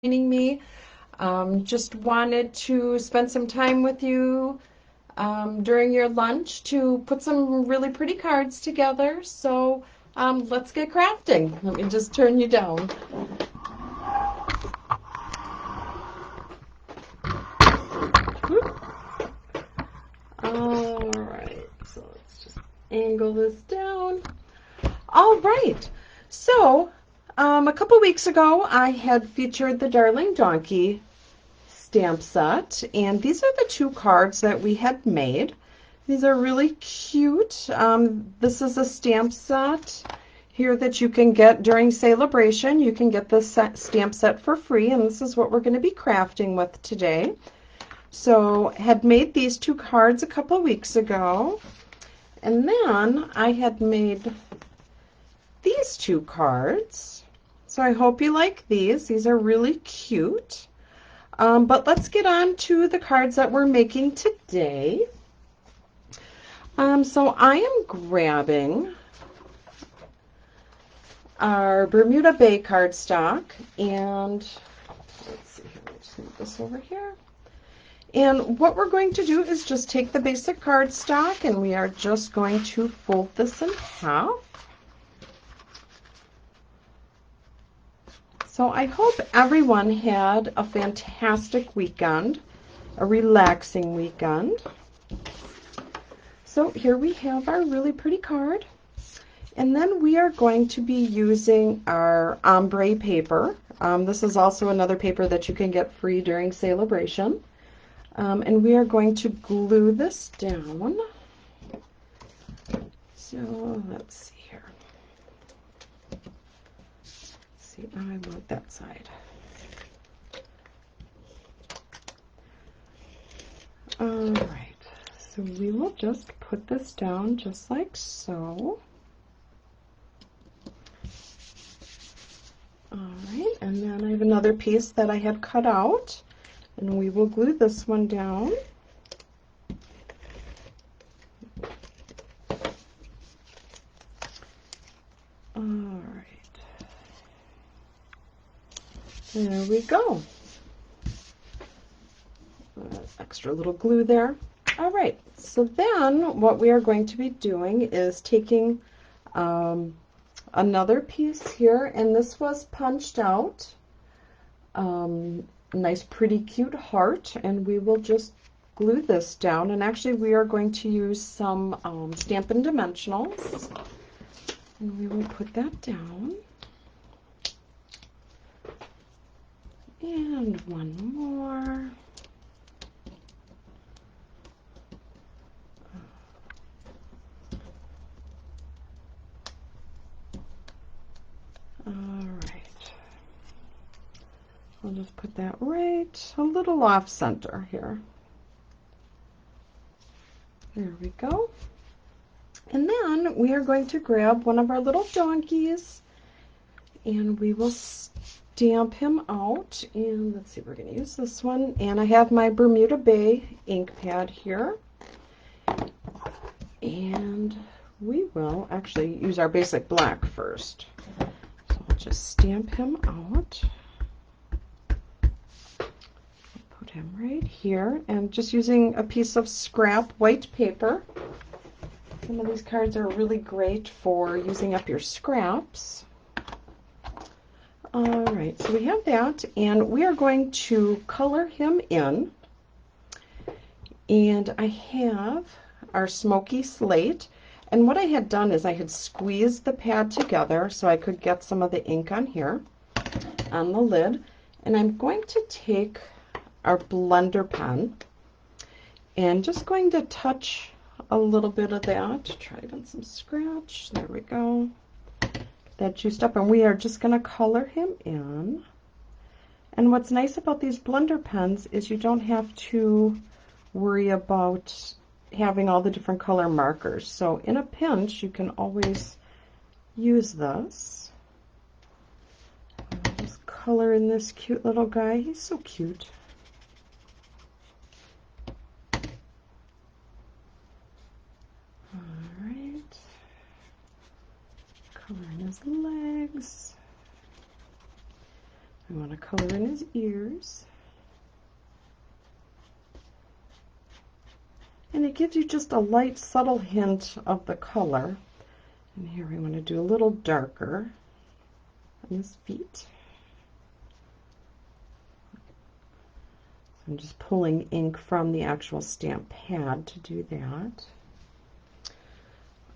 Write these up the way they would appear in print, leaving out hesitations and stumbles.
joining me. Just wanted to spend some time with you during your lunch to put some really pretty cards together. So let's get crafting. Let me just turn you down. All right, so let's just angle this down. All right, so a couple weeks ago I had featured the Darling Donkey stamp set, and these are the two cards that we had made. These are really cute. This is a stamp set here that you can get during celebration. You can get this stamp set for free, and this is what we're going to be crafting with today. So had made these two cards a couple of weeks ago, and then I had made these two cards. So I hope you like these. These are really cute. But let's get on to the cards that we're making today. So I am grabbing our Bermuda Bay cardstock, and let's see here, let's move this over here. And what we're going to do is just take the basic cardstock, and we are just going to fold this in half. So I hope everyone had a fantastic weekend, a relaxing weekend. So here we have our really pretty card. And then we are going to be using our ombre paper. This is also another paper that you can get free during celebration. And we are going to glue this down. So let's see here. Let's see, I want that side. All right, so we will just put this down just like so. All right, and then I have another piece that I had cut out, and we will glue this one down. All right, there we go. Extra little glue there. All right, so then what we are going to be doing is taking another piece here, and this was punched out. Nice, pretty, cute heart, and we will just glue this down. And actually, we are going to use some Stampin' Dimensionals, and we will put that down. And one more. All right. I'll just put that right a little off center here. There we go. And then we are going to grab one of our little donkeys, and we will stamp him out. And let's see, we're going to use this one. And I have my Bermuda Bay ink pad here. And we will actually use our basic black first. So I'll just stamp him out. Put him right here, and just using a piece of scrap white paper. Some of these cards are really great for using up your scraps. All right, so we have that, and we are going to color him in. And I have our smoky slate, and what I had done is I had squeezed the pad together so I could get some of the ink on here, on the lid. And I'm going to take our blender pen and just going to touch a little bit of that, try on some scratch. There we go. That juiced up, and we are just going to color him in. And what's nice about these blender pens is you don't have to worry about having all the different color markers. So in a pinch, you can always use this. I'll just color in this cute little guy. He's so cute. Color in his legs. I want to color in his ears. And it gives you just a light, subtle hint of the color. And here we want to do a little darker on his feet. I'm just pulling ink from the actual stamp pad to do that.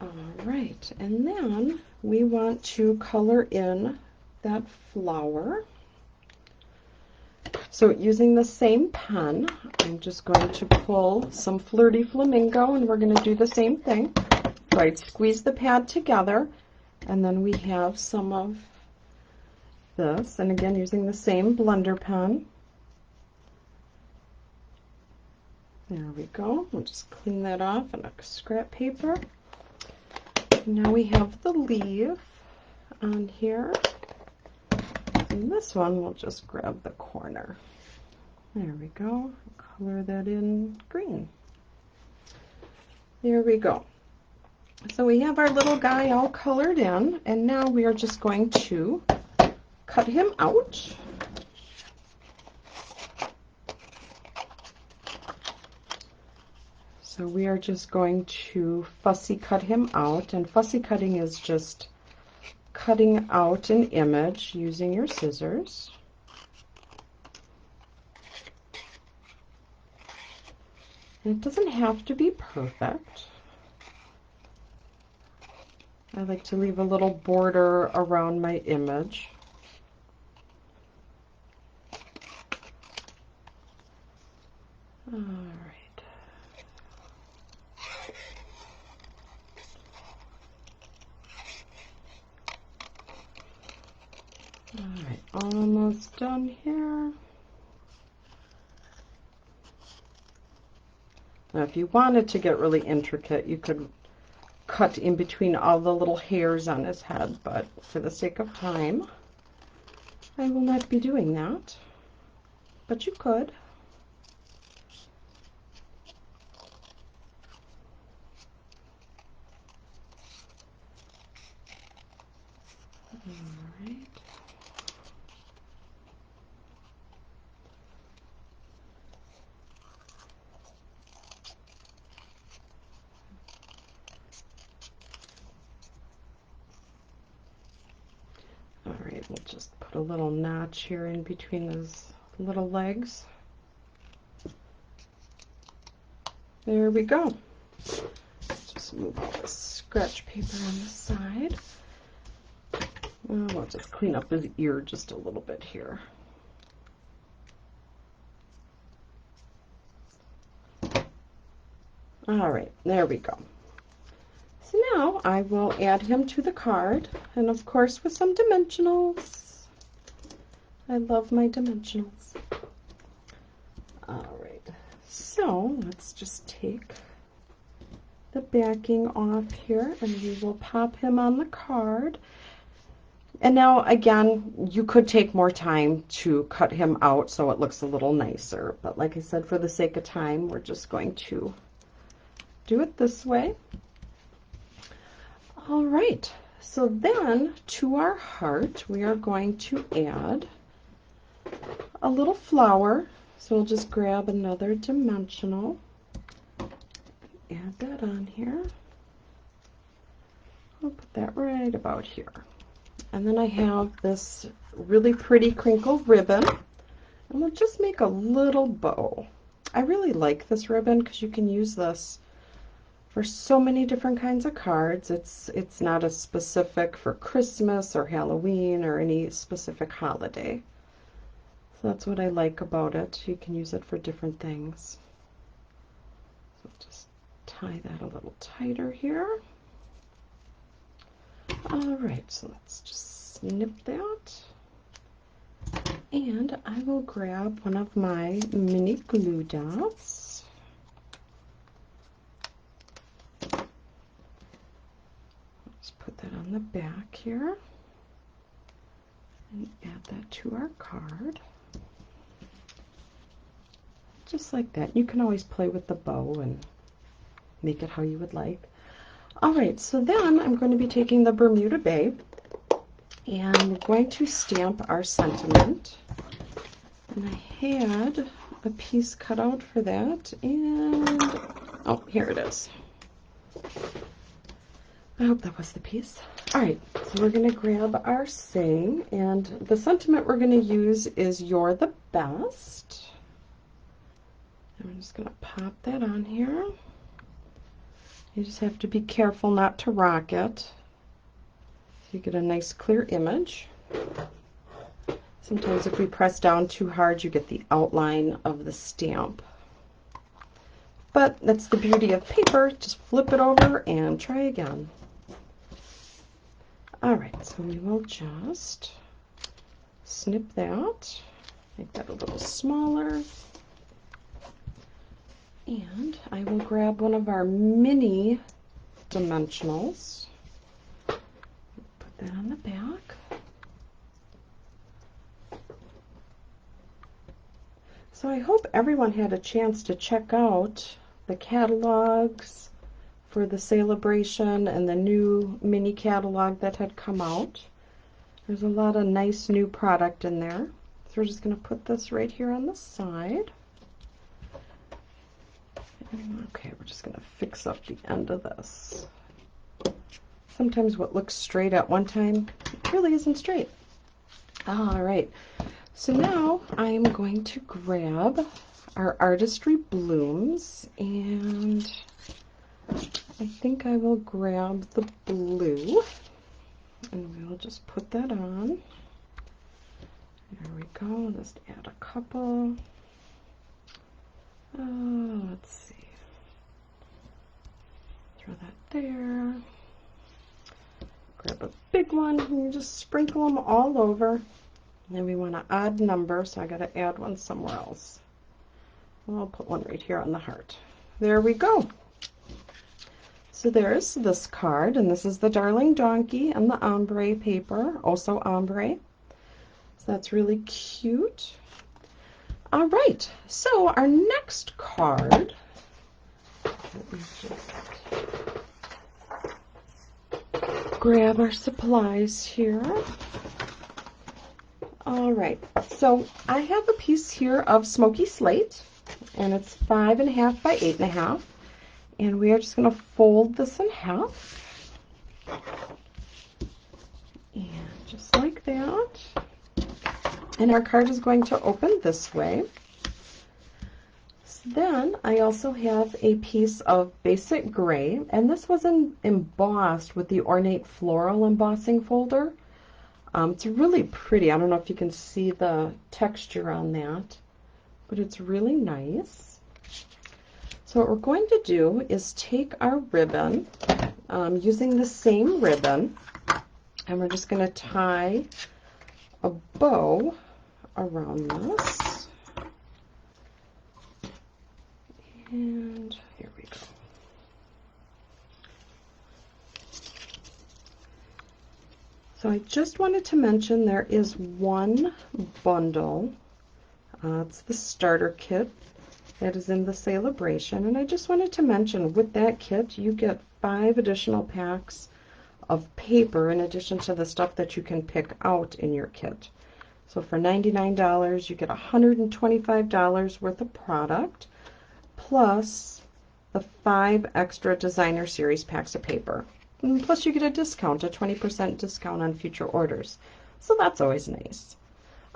All right, and then we want to color in that flower. So using the same pen, I'm just going to pull some Flirty Flamingo, and we're going to do the same thing. Right, squeeze the pad together, and then we have some of this, and again using the same blender pen. There we go. We'll just clean that off on a scrap paper. Now we have the leaf on here. And this one, we'll just grab the corner. There we go. Color that in green. There we go. So we have our little guy all colored in, and now we are just going to cut him out. So we are just going to fussy cut him out, and fussy cutting is just cutting out an image using your scissors. And it doesn't have to be perfect. I like to leave a little border around my image. All right. All right, almost done here. Now, if you wanted to get really intricate, you could cut in between all the little hairs on his head, but for the sake of time, I will not be doing that. But you could. We'll just put a little notch here in between those little legs. There we go. Just move all this scratch paper on the side. We'll just clean up his ear just a little bit here. All right, there we go. So now I will add him to the card, and of course with some dimensionals. I love my dimensionals. All right, so let's just take the backing off here, and we will pop him on the card. And now again, you could take more time to cut him out so it looks a little nicer, but like I said, for the sake of time, we're just going to do it this way. All right, so then to our heart, we are going to add a little flower. So we'll just grab another dimensional, add that on here. I'll put that right about here. And then I have this really pretty crinkled ribbon, and we'll just make a little bow. I really like this ribbon because you can use this for so many different kinds of cards. It's not as specific for Christmas or Halloween or any specific holiday. So that's what I like about it. You can use it for different things. So just tie that a little tighter here. All right, so let's just snip that. And I will grab one of my mini glue dots. Put that on the back here and add that to our card. Just like that. You can always play with the bow and make it how you would like. All right, so then I'm going to be taking the Bermuda Bay, and we're going to stamp our sentiment And I had a piece cut out for that, and oh, here it is. I hope that was the piece. All right, so we're going to grab our saying, and the sentiment we're going to use is "You're the best." And I'm just going to pop that on here. You just have to be careful not to rock it, so you get a nice clear image. Sometimes if we press down too hard, you get the outline of the stamp. But that's the beauty of paper. Just flip it over and try again. All right, so we will just snip that, make that a little smaller. And I will grab one of our mini dimensionals, put that on the back. So I hope everyone had a chance to check out the catalogs for the celebration and the new mini catalog that had come out. There's a lot of nice new product in there. So we're just going to put this right here on the side. Okay, we're just going to fix up the end of this. Sometimes what looks straight at one time really isn't straight. All right, so now I'm going to grab our artistry blooms, and I think I will grab the blue, and we will just put that on. There we go. Just add a couple. Let's see. Throw that there. Grab a big one and you just sprinkle them all over. And then we want an odd number, so I got to add one somewhere else. I'll put one right here on the heart. There we go. So there's this card, and this is the Darling Donkey and the ombre paper, also ombre. So that's really cute. All right, so our next card, let me just grab our supplies here. All right, so I have a piece here of Smoky Slate, and it's 5.5 by 8.5, and we are just going to fold this in half, and just like that. And our card is going to open this way. So then I also have a piece of basic gray, and this was embossed with the Ornate Floral embossing folder. It's really pretty. I don't know if you can see the texture on that, but it's really nice. So what we're going to do is take our ribbon, using the same ribbon, and we're just going to tie a bow around this. And here we go. So I just wanted to mention there is one bundle. It's the starter kit that is in the celebration. And I just wanted to mention with that kit, you get 5 additional packs of paper in addition to the stuff that you can pick out in your kit. So for $99, you get $125 worth of product, plus the 5 extra designer series packs of paper. And plus you get a discount, a 20% discount on future orders. So that's always nice.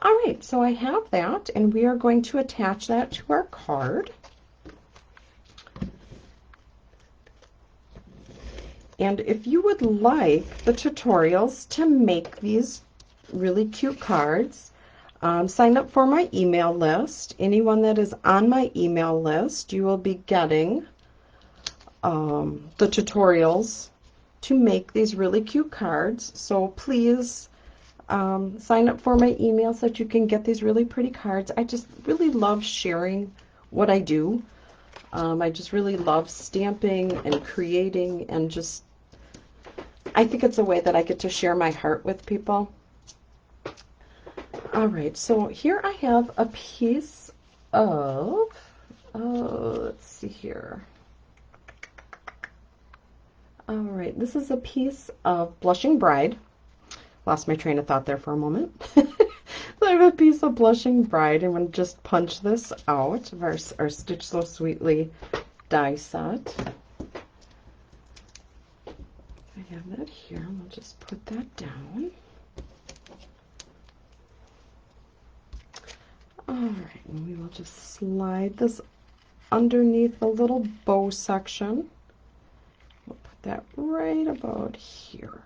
All right, so I have that, and we are going to attach that to our card. And if you would like the tutorials to make these really cute cards, sign up for my email list. Anyone that is on my email list, you will be getting the tutorials to make these really cute cards. So please sign up for my email so that you can get these really pretty cards. I just really love sharing what I do. I just really love stamping and creating, and just I think it's a way that I get to share my heart with people. All right, so here I have a piece of, let's see here. All right, this is a piece of Blushing Bride. Lost my train of thought there for a moment. So I have a piece of Blushing Bride. I'm going to just punch this out of our Stitch So Sweetly die set. I have that here. We'll just put that down. Alright, and we will just slide this underneath the little bow section. We'll put that right about here.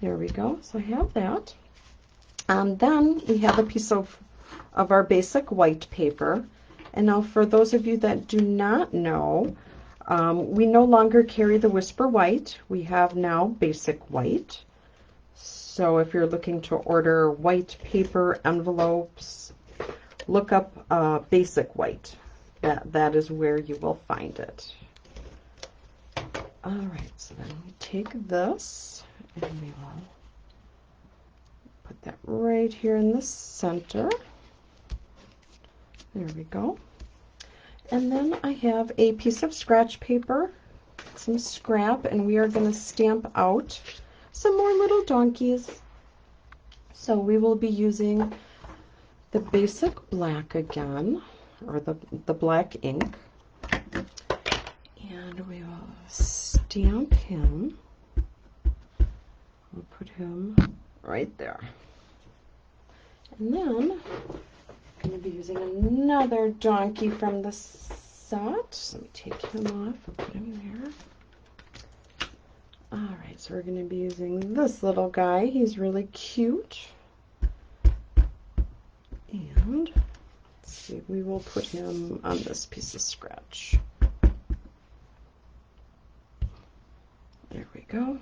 There we go. So I have that. And then we have a piece of our basic white paper. And now for those of you that do not know, we no longer carry the Whisper White. We have now basic white. So if you're looking to order white paper envelopes, look up basic white. That is where you will find it. All right, so then we take this and we will put that right here in the center. There we go. And then I have a piece of scratch paper, some scrap, and we are going to stamp out some more little donkeys. So we will be using the basic black again, or the black ink, and we will stamp him. We'll put him right there. And then I'm going to be using another donkey from the set. So let me take him off and put him there. Alright, so we're going to be using this little guy. He's really cute. And let's see, we will put him on this piece of scratch. There we go.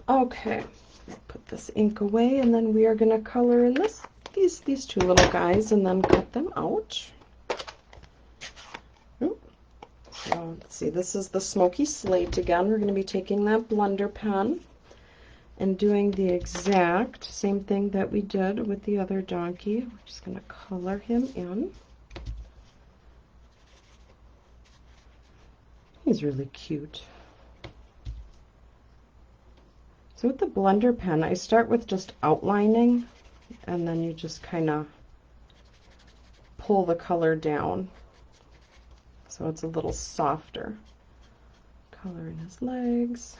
Okay, I'll put this ink away, and then we are going to color in these two little guys and then cut them out. So let's see, this is the Smoky Slate again. We're going to be taking that blender pen and doing the exact same thing that we did with the other donkey. We're just going to color him in. He's really cute. So with the blender pen, I start with just outlining, and then you just kind of pull the color down so it's a little softer. Color in his legs.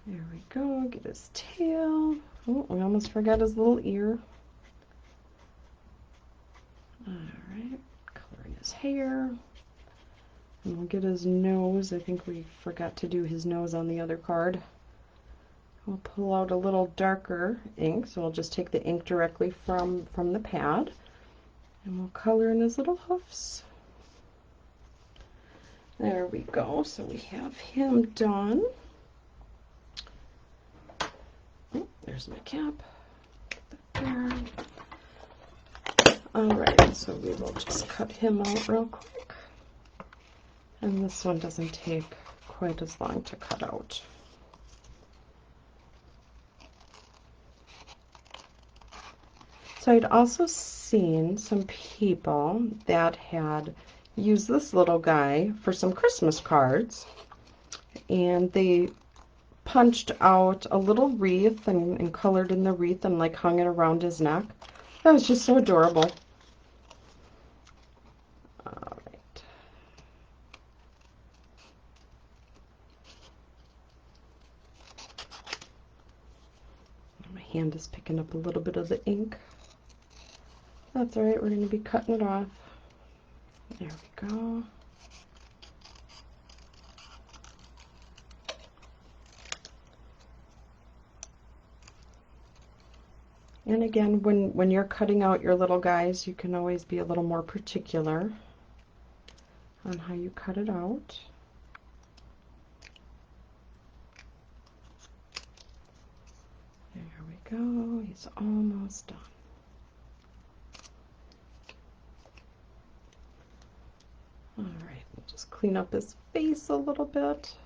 There we go. Get his tail. Oh, we almost forgot his little ear. Alright, coloring his hair. And we'll get his nose. I think we forgot to do his nose on the other card. We'll pull out a little darker ink, so we'll just take the ink directly from the pad, and we'll color in his little hoofs. There we go. So we have him done. Oh, there's my cap. Put that there. Alright, so we will just cut him out real quick. And this one doesn't take quite as long to cut out. So I'd also seen some people that had used this little guy for some Christmas cards, and they punched out a little wreath and colored in the wreath and like hung it around his neck. That was just so adorable. All right. My hand is picking up a little bit of the ink. That's all right, we're going to be cutting it off. There we go. And again, when you're cutting out your little guys, you can always be a little more particular on how you cut it out. There we go, he's almost done. Alright, we'll just clean up his face a little bit.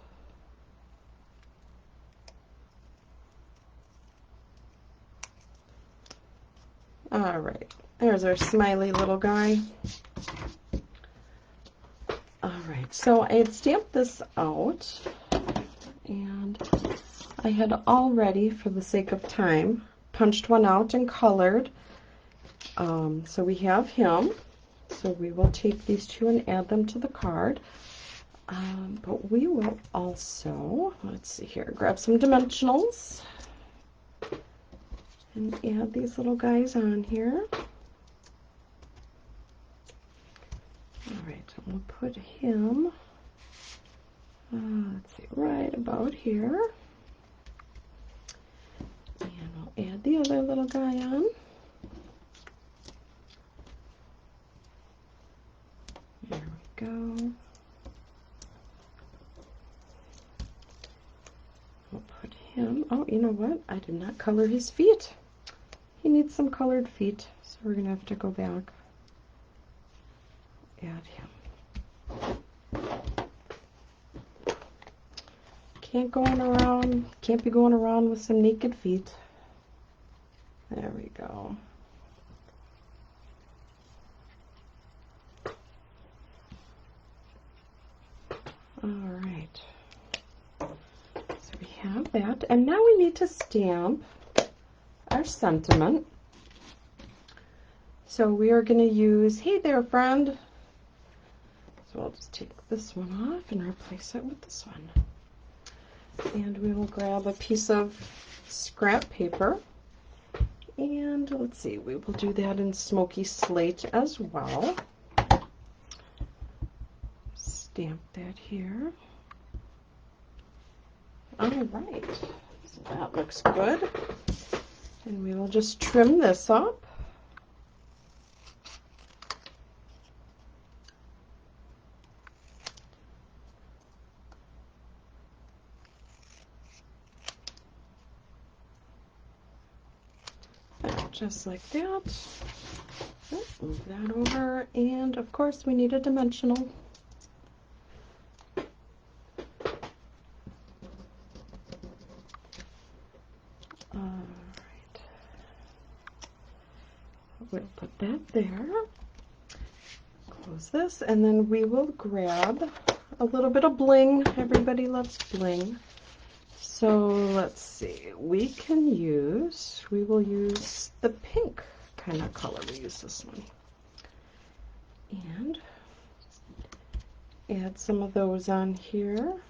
Alright, there's our smiley little guy. Alright, right, so I had stamped this out, and I had already, for the sake of time, punched one out and colored. So we have him. So we will take these two and add them to the card. But we will also, let's see here, grab some dimensionals and add these little guys on here. All right, we'll put him, let's see, right about here. And we'll add the other little guy on. There we go. We'll put him, oh, you know what? I did not color his feet. He needs some colored feet, so we're going to have to go back. Add him. Can't be going around with some naked feet. There we go. All right. So we have that, and now we need to stamp our sentiment. So we are going to use, hey there, friend. So I'll just take this one off and replace it with this one. And we will grab a piece of scrap paper. And let's see, we will do that in smoky slate as well. Stamp that here. All right, so that looks good. And we will just trim this up. Just like that. Move that over, and of course we need a dimensional. Alright. We'll put that there. Close this, and then we will grab a little bit of bling. Everybody loves bling. So let's see, we will use the pink kind of color. We use this one. And add some of those on here.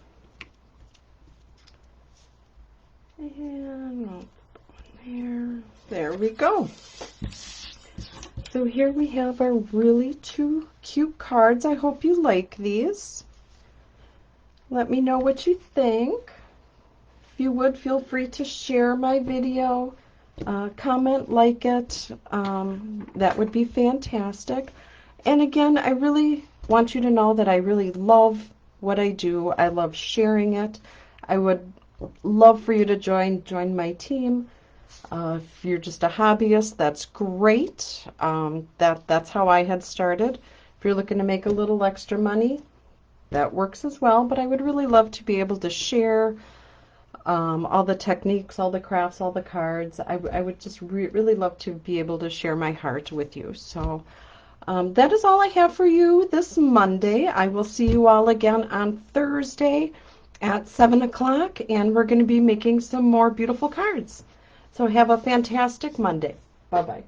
And I'll put one there. There we go. So here we have our really two cute cards. I hope you like these. Let me know what you think. If you would, feel free to share my video, comment, like it. That would be fantastic. And again, I really want you to know that I really love what I do. I love sharing it. I would love for you to join my team. If you're just a hobbyist, that's great. That's how I had started. If you're looking to make a little extra money, that works as well. But I would really love to be able to share all the techniques, all the crafts, all the cards. I would just really love to be able to share my heart with you. So that is all I have for you this Monday. I will see you all again on Thursday at 7 o'clock, and we're going to be making some more beautiful cards. So have a fantastic Monday. Bye-bye.